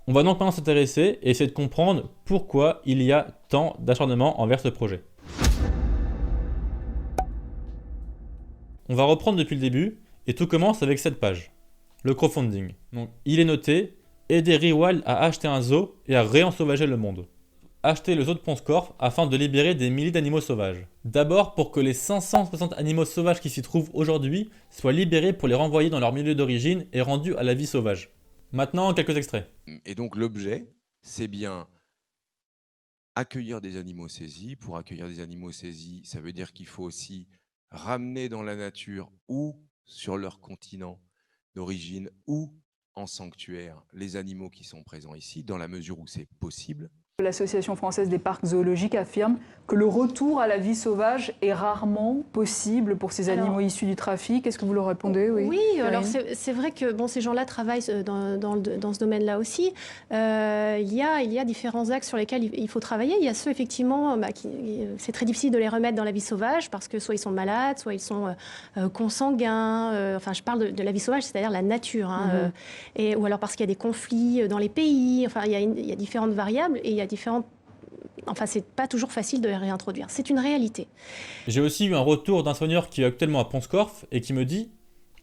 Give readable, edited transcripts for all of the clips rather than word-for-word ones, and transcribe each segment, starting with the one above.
On va donc maintenant s'intéresser et essayer de comprendre pourquoi il y a tant d'acharnement envers ce projet. On va reprendre depuis le début et tout commence avec cette page, le crowdfunding. Donc, il est noté aider Rewild à acheter un zoo et à réensauvager le monde. Acheter le zoo de Pont-Scorff afin de libérer des milliers d'animaux sauvages. D'abord pour que les 560 animaux sauvages qui s'y trouvent aujourd'hui soient libérés pour les renvoyer dans leur milieu d'origine et rendus à la vie sauvage. Maintenant, quelques extraits. Et donc l'objet, c'est bien accueillir des animaux saisis. Pour accueillir des animaux saisis, ça veut dire qu'il faut aussi ramener dans la nature ou sur leur continent d'origine ou en sanctuaire les animaux qui sont présents ici, dans la mesure où c'est possible. L'Association française des parcs zoologiques affirme que le retour à la vie sauvage est rarement possible pour ces animaux issus du trafic. Est-ce que vous leur répondez? Oui, Karine. alors c'est vrai que bon, ces gens-là travaillent dans ce domaine-là aussi. Il y a différents axes sur lesquels il faut travailler. Il y a ceux, effectivement, c'est très difficile de les remettre dans la vie sauvage parce que soit ils sont malades, soit ils sont consanguins. Enfin, je parle de la vie sauvage, c'est-à-dire la nature. Hein, ou alors parce qu'il y a des conflits dans les pays. Enfin, il y a différentes variables et il y a différentes... Enfin, c'est pas toujours facile de les réintroduire. C'est une réalité. J'ai aussi eu un retour d'un soigneur qui est actuellement à Pont-Scorff et qui me dit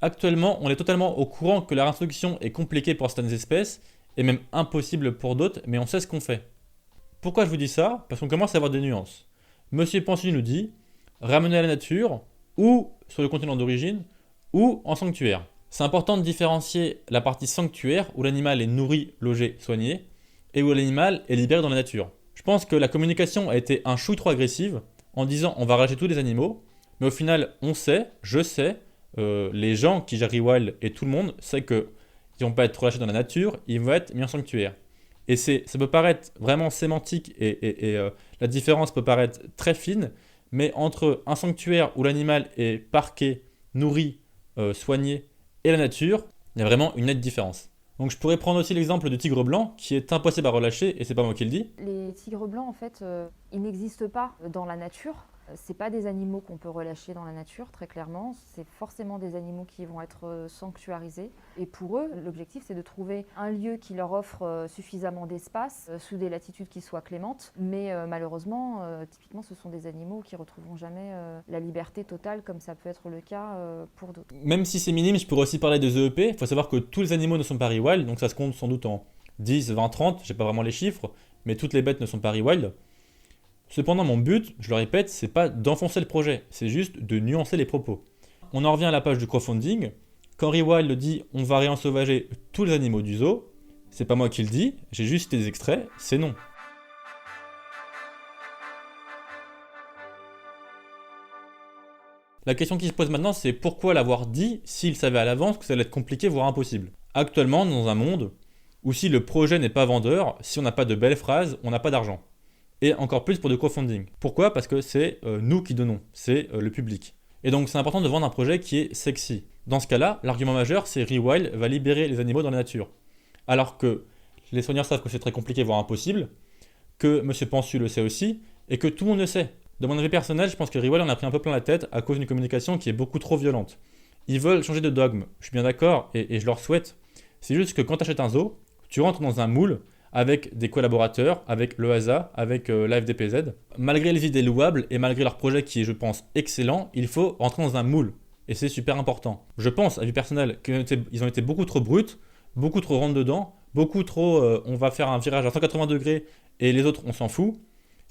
actuellement, on est totalement au courant que la réintroduction est compliquée pour certaines espèces et même impossible pour d'autres, mais on sait ce qu'on fait. Pourquoi je vous dis ça? Parce qu'on commence à avoir des nuances. Monsieur Pensu nous dit ramener à la nature, ou sur le continent d'origine, ou en sanctuaire. C'est important de différencier la partie sanctuaire où l'animal est nourri, logé, soigné, et où l'animal est libéré dans la nature. Je pense que la communication a été un chouille trop agressive en disant on va racheter tous les animaux, mais au final on sait, je sais, les gens qui gèrent Rewild et tout le monde sait que ils vont pas être relâchés dans la nature, ils vont être mis en sanctuaire. Et ça peut paraître vraiment sémantique et la différence peut paraître très fine, mais entre un sanctuaire où l'animal est parqué, nourri, soigné et la nature, il y a vraiment une nette différence. Donc je pourrais prendre aussi l'exemple du tigre blanc qui est impossible à relâcher et c'est pas moi qui le dis. Les tigres blancs, en fait, ils n'existent pas dans la nature. C'est pas des animaux qu'on peut relâcher dans la nature, très clairement. C'est forcément des animaux qui vont être sanctuarisés. Et pour eux, l'objectif, c'est de trouver un lieu qui leur offre suffisamment d'espace, sous des latitudes qui soient clémentes. Mais malheureusement, typiquement, ce sont des animaux qui retrouveront jamais la liberté totale, comme ça peut être le cas pour d'autres. Même si c'est minime, je pourrais aussi parler des EEP. Il faut savoir que tous les animaux ne sont pas rewild, donc ça se compte sans doute en 10, 20, 30, j'ai pas vraiment les chiffres, mais toutes les bêtes ne sont pas rewild. Cependant, mon but, je le répète, c'est pas d'enfoncer le projet, c'est juste de nuancer les propos. On en revient à la page du crowdfunding. Quand Rewild dit on va réensauvager tous les animaux du zoo, c'est pas moi qui le dis, j'ai juste cité des extraits, c'est non. La question qui se pose maintenant, c'est pourquoi l'avoir dit s'il savait à l'avance que ça allait être compliqué, voire impossible. Actuellement, dans un monde où si le projet n'est pas vendeur, si on n'a pas de belles phrases, on n'a pas d'argent. Et encore plus pour du crowdfunding. Pourquoi? Parce que c'est nous qui donnons, c'est le public. Et donc c'est important de vendre un projet qui est sexy. Dans ce cas-là, l'argument majeur, c'est Rewild va libérer les animaux dans la nature. Alors que les soigneurs savent que c'est très compliqué, voire impossible, que Monsieur Pensu le sait aussi, et que tout le monde le sait. De mon avis personnel, je pense que Rewild en a pris un peu plein la tête à cause d'une communication qui est beaucoup trop violente. Ils veulent changer de dogme, je suis bien d'accord, et je leur souhaite. C'est juste que quand tu achètes un zoo, tu rentres dans un moule, avec des collaborateurs, avec l'EASA, avec l'AFDPZ. Malgré les idées louables et malgré leur projet qui est, je pense, excellent, il faut rentrer dans un moule. Et c'est super important. Je pense, à vue personnelle, qu'ils ont été beaucoup trop bruts, beaucoup trop rentre-dedans, beaucoup trop on va faire un virage à 180 degrés et les autres on s'en fout.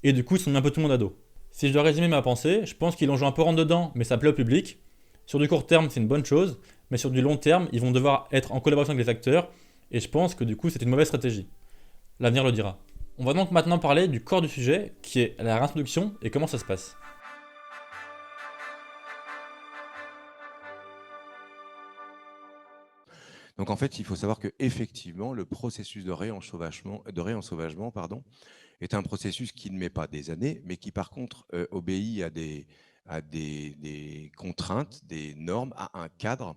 Et du coup, ils sont mis un peu tout le monde à dos. Si je dois résumer ma pensée, je pense qu'ils ont joué un peu rentre-dedans, mais ça plaît au public. Sur du court terme, c'est une bonne chose, mais sur du long terme, ils vont devoir être en collaboration avec les acteurs. Et je pense que du coup, c'est une mauvaise stratégie. L'avenir le dira. On va donc maintenant parler du corps du sujet, qui est la réintroduction et comment ça se passe. Donc en fait, il faut savoir que effectivement, le processus de réensauvagement, est un processus qui ne met pas des années, mais qui par contre obéit à des contraintes, des normes, à un cadre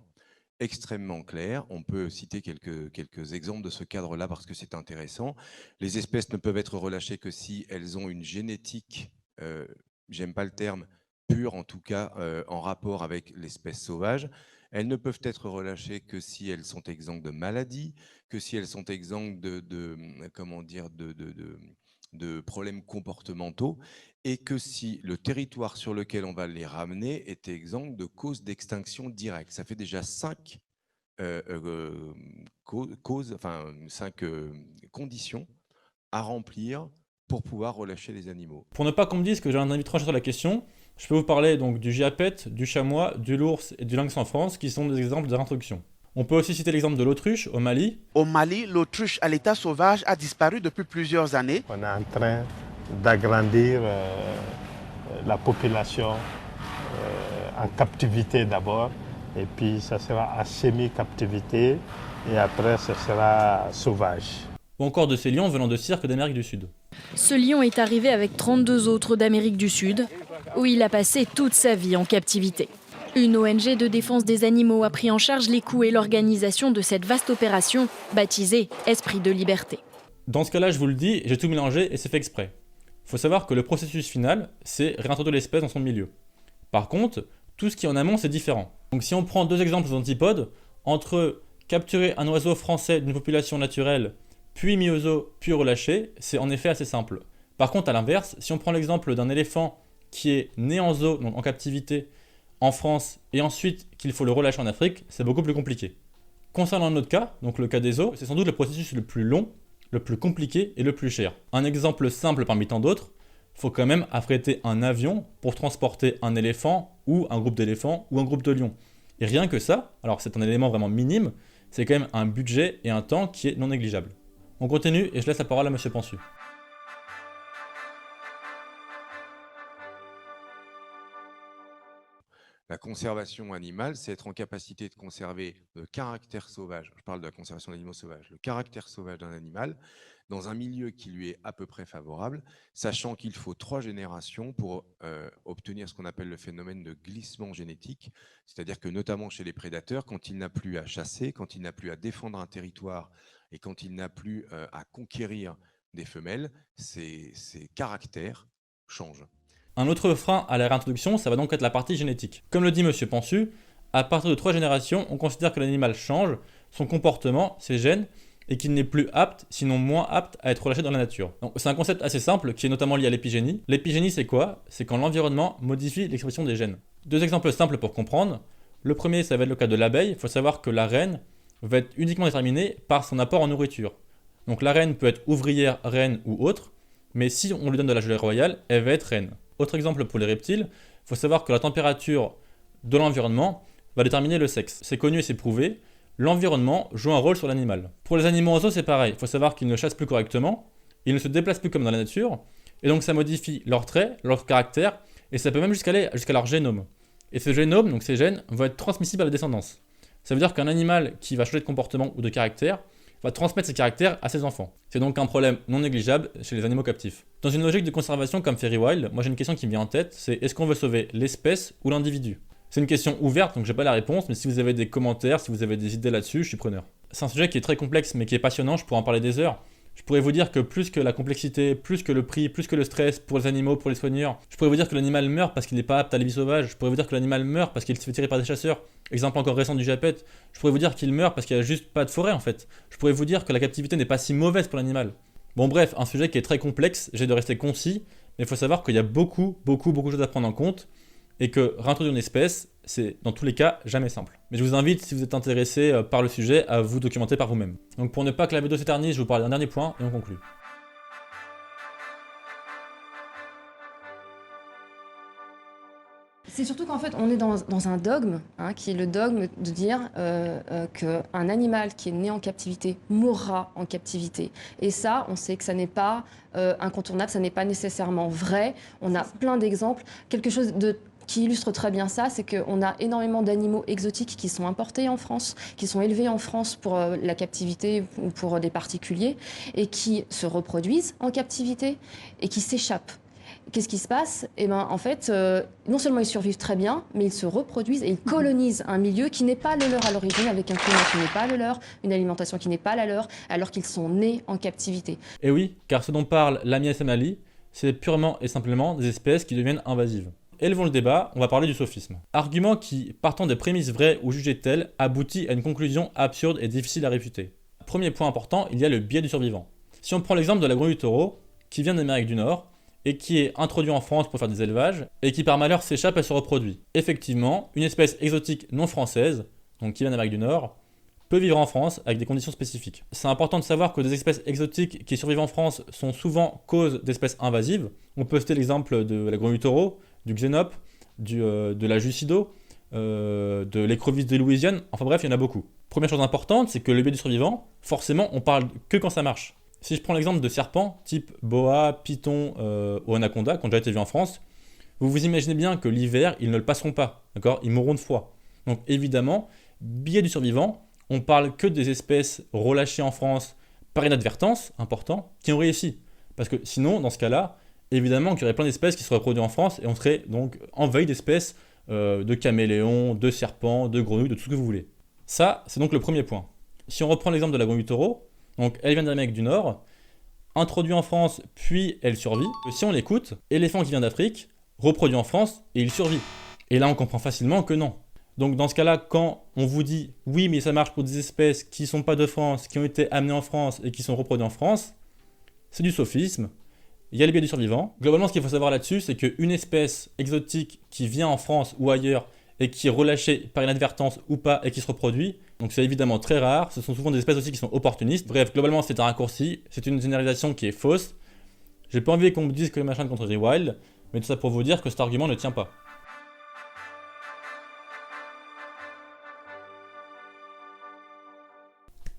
extrêmement clair. On peut citer quelques exemples de ce cadre-là parce que c'est intéressant. Les espèces ne peuvent être relâchées que si elles ont une génétique, j'aime pas le terme, pure en tout cas, en rapport avec l'espèce sauvage. Elles ne peuvent être relâchées que si elles sont exemptes de maladies, que si elles sont exemptes de problèmes comportementaux, et que si le territoire sur lequel on va les ramener est exempt de causes d'extinction directe. Ça fait déjà 5 conditions à remplir pour pouvoir relâcher les animaux. Pour ne pas qu'on me dise que j'ai un avis tranché sur la question, je peux vous parler donc du gyapète, du chamois, du l'ours et du lynx en France, qui sont des exemples de réintroduction. On peut aussi citer l'exemple de l'autruche au Mali. Au Mali, l'autruche à l'état sauvage a disparu depuis plusieurs années. On est en train d'agrandir la population en captivité d'abord, et puis ça sera à semi-captivité, et après ce sera sauvage. Ou encore de ces lions venant de cirques d'Amérique du Sud. Ce lion est arrivé avec 32 autres d'Amérique du Sud, où il a passé toute sa vie en captivité. Une ONG de défense des animaux a pris en charge les coûts et l'organisation de cette vaste opération, baptisée Esprit de liberté. Dans ce cas-là, je vous le dis, j'ai tout mélangé et c'est fait exprès. Il faut savoir que le processus final, c'est réintroduire l'espèce dans son milieu. Par contre, tout ce qui est en amont, c'est différent. Donc si on prend 2 exemples aux antipodes, entre capturer un oiseau français d'une population naturelle, puis mis au zoo, puis relâché, c'est en effet assez simple. Par contre, à l'inverse, si on prend l'exemple d'un éléphant qui est né en zoo, donc en captivité, en France, et ensuite qu'il faut le relâcher en Afrique, c'est beaucoup plus compliqué. Concernant notre cas, donc le cas des zoos, c'est sans doute le processus le plus long, le plus compliqué et le plus cher. Un exemple simple parmi tant d'autres, il faut quand même affréter un avion pour transporter un éléphant, ou un groupe d'éléphants, ou un groupe de lions. Et rien que ça, alors c'est un élément vraiment minime, c'est quand même un budget et un temps qui est non négligeable. On continue et je laisse la parole à Monsieur Pensu. La conservation animale, c'est être en capacité de conserver le caractère sauvage, je parle de la conservation d'animaux sauvages, le caractère sauvage d'un animal dans un milieu qui lui est à peu près favorable, sachant qu'il faut 3 générations pour obtenir ce qu'on appelle le phénomène de glissement génétique, c'est-à-dire que notamment chez les prédateurs, quand il n'a plus à chasser, quand il n'a plus à défendre un territoire et quand il n'a plus à conquérir des femelles, ses caractères changent. Un autre frein à la réintroduction, ça va donc être la partie génétique. Comme le dit Monsieur Pensu, à partir de 3 générations, on considère que l'animal change, son comportement, ses gènes, et qu'il n'est plus apte, sinon moins apte, à être relâché dans la nature. Donc c'est un concept assez simple qui est notamment lié à l'épigénie. L'épigénie, c'est quoi? C'est quand l'environnement modifie l'expression des gènes. 2 exemples simples pour comprendre. Le premier, ça va être le cas de l'abeille. Il faut savoir que la reine va être uniquement déterminée par son apport en nourriture. Donc la reine peut être ouvrière, reine ou autre, mais si on lui donne de la gelée royale, elle va être reine. Autre exemple pour les reptiles, il faut savoir que la température de l'environnement va déterminer le sexe. C'est connu et c'est prouvé, l'environnement joue un rôle sur l'animal. Pour les animaux en zoo, c'est pareil, il faut savoir qu'ils ne chassent plus correctement, ils ne se déplacent plus comme dans la nature, et donc ça modifie leurs traits, leur caractère, et ça peut même aller jusqu'à leur génome. Et ce génome, donc ces gènes, vont être transmissibles à la descendance. Ça veut dire qu'un animal qui va changer de comportement ou de caractère va transmettre ses caractères à ses enfants. C'est donc un problème non négligeable chez les animaux captifs. Dans une logique de conservation comme Fairywild, moi j'ai une question qui me vient en tête, c'est est-ce qu'on veut sauver l'espèce ou l'individu? C'est une question ouverte, donc j'ai pas la réponse, mais si vous avez des commentaires, si vous avez des idées là-dessus, je suis preneur. C'est un sujet qui est très complexe, mais qui est passionnant, je pourrais en parler des heures. Je pourrais vous dire que plus que la complexité, plus que le prix, plus que le stress pour les animaux, pour les soigneurs, je pourrais vous dire que l'animal meurt parce qu'il n'est pas apte à la vie sauvage, je pourrais vous dire que l'animal meurt parce qu'il se fait tirer par des chasseurs, exemple encore récent du gyapète, je pourrais vous dire qu'il meurt parce qu'il n'y a juste pas de forêt en fait, je pourrais vous dire que la captivité n'est pas si mauvaise pour l'animal. Bon bref, un sujet qui est très complexe, j'ai de rester concis, mais il faut savoir qu'il y a beaucoup de choses à prendre en compte, et que réintroduire une espèce, c'est dans tous les cas jamais simple. Mais je vous invite, si vous êtes intéressé par le sujet, à vous documenter par vous-même. Donc pour ne pas que la vidéo s'éternise, je vous parle d'un dernier point et on conclut. C'est surtout qu'en fait, on est dans un dogme, qui est le dogme de dire qu'un animal qui est né en captivité mourra en captivité. Et ça, on sait que ça n'est pas incontournable, ça n'est pas nécessairement vrai. On a plein d'exemples. Quelque chose qui illustre très bien ça, c'est qu'on a énormément d'animaux exotiques qui sont importés en France, qui sont élevés en France pour la captivité ou pour des particuliers, et qui se reproduisent en captivité et qui s'échappent. Qu'est-ce qui se passe? Eh ben, en fait, non seulement ils survivent très bien, mais ils se reproduisent et ils colonisent un milieu qui n'est pas le leur à l'origine, avec un climat qui n'est pas le leur, une alimentation qui n'est pas la leur, alors qu'ils sont nés en captivité. Et oui, car ce dont parle Lamia Samali, c'est purement et simplement des espèces qui deviennent invasives. élevons le débat, on va parler du sophisme. Argument qui, partant des prémices vraies ou jugées telles, aboutit à une conclusion absurde et difficile à réfuter. Premier point important, il y a le biais du survivant. Si on prend l'exemple de la grenouille taureau, qui vient d'Amérique du Nord, et qui est introduit en France pour faire des élevages, et qui par malheur s'échappe et se reproduit. Effectivement, une espèce exotique non française, donc qui vient d'Amérique du Nord, peut vivre en France avec des conditions spécifiques. C'est important de savoir que des espèces exotiques qui survivent en France sont souvent cause d'espèces invasives. On peut citer l'exemple de la grenouille taureau, du xénope, de la jucido, de l'écrevisse de Louisiane, enfin bref, il y en a beaucoup. Première chose importante, c'est que le biais du survivant, forcément, on parle que quand ça marche. Si je prends l'exemple de serpents, type boa, python ou anaconda, qui ont déjà été vus en France, vous vous imaginez bien que l'hiver, ils ne le passeront pas, d'accord? Ils mourront de froid. Donc évidemment, biais du survivant, on parle que des espèces relâchées en France par inadvertance, important, qui ont réussi. Parce que sinon, dans ce cas-là, évidemment qu'il y aurait plein d'espèces qui seraient reproduites en France et on serait donc envahi d'espèces de caméléons, de serpents, de grenouilles, de tout ce que vous voulez. Ça, c'est donc le premier point. Si on reprend l'exemple de la grenouille taureau, donc elle vient d'Amérique du Nord, introduite en France, puis elle survit. Si on l'écoute, éléphant qui vient d'Afrique, reproduit en France et il survit. Et là, on comprend facilement que non. Donc dans ce cas-là, quand on vous dit « oui, mais ça marche pour des espèces qui ne sont pas de France, qui ont été amenées en France et qui sont reproduites en France », c'est du sophisme. Il y a le biais du survivant. Globalement, ce qu'il faut savoir là-dessus, c'est qu'une espèce exotique qui vient en France ou ailleurs et qui est relâchée par inadvertance ou pas et qui se reproduit, donc c'est évidemment très rare, ce sont souvent des espèces aussi qui sont opportunistes. Bref, globalement c'est un raccourci, c'est une généralisation qui est fausse. J'ai pas envie qu'on me dise que les machins contre Rewild, mais tout ça pour vous dire que cet argument ne tient pas.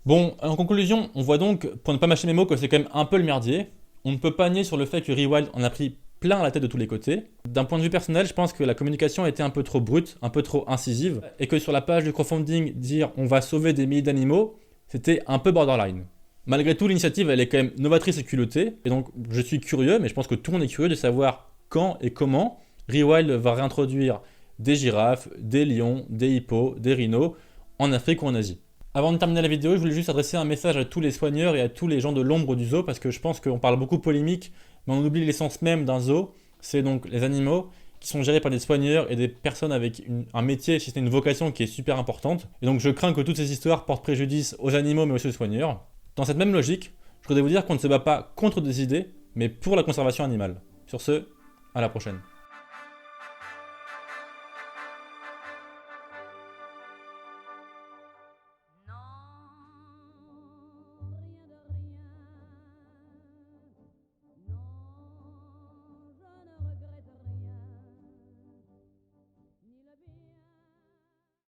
Bon, en conclusion, on voit donc, pour ne pas mâcher mes mots, que c'est quand même un peu le merdier. On ne peut pas nier sur le fait que Rewild en a pris plein la tête de tous les côtés. D'un point de vue personnel, je pense que la communication était un peu trop brute, un peu trop incisive, et que sur la page du crowdfunding, dire on va sauver des milliers d'animaux, c'était un peu borderline. Malgré tout, l'initiative, elle est quand même novatrice et culottée, et donc je suis curieux, mais je pense que tout le monde est curieux de savoir quand et comment Rewild va réintroduire des girafes, des lions, des hippos, des rhinos, en Afrique ou en Asie. Avant de terminer la vidéo, je voulais juste adresser un message à tous les soigneurs et à tous les gens de l'ombre du zoo, parce que je pense qu'on parle beaucoup polémique, mais on oublie l'essence même d'un zoo, c'est donc les animaux qui sont gérés par des soigneurs et des personnes avec un métier, si c'est une vocation qui est super importante. Et donc je crains que toutes ces histoires portent préjudice aux animaux mais aussi aux soigneurs. Dans cette même logique, je voudrais vous dire qu'on ne se bat pas contre des idées, mais pour la conservation animale. Sur ce, à la prochaine.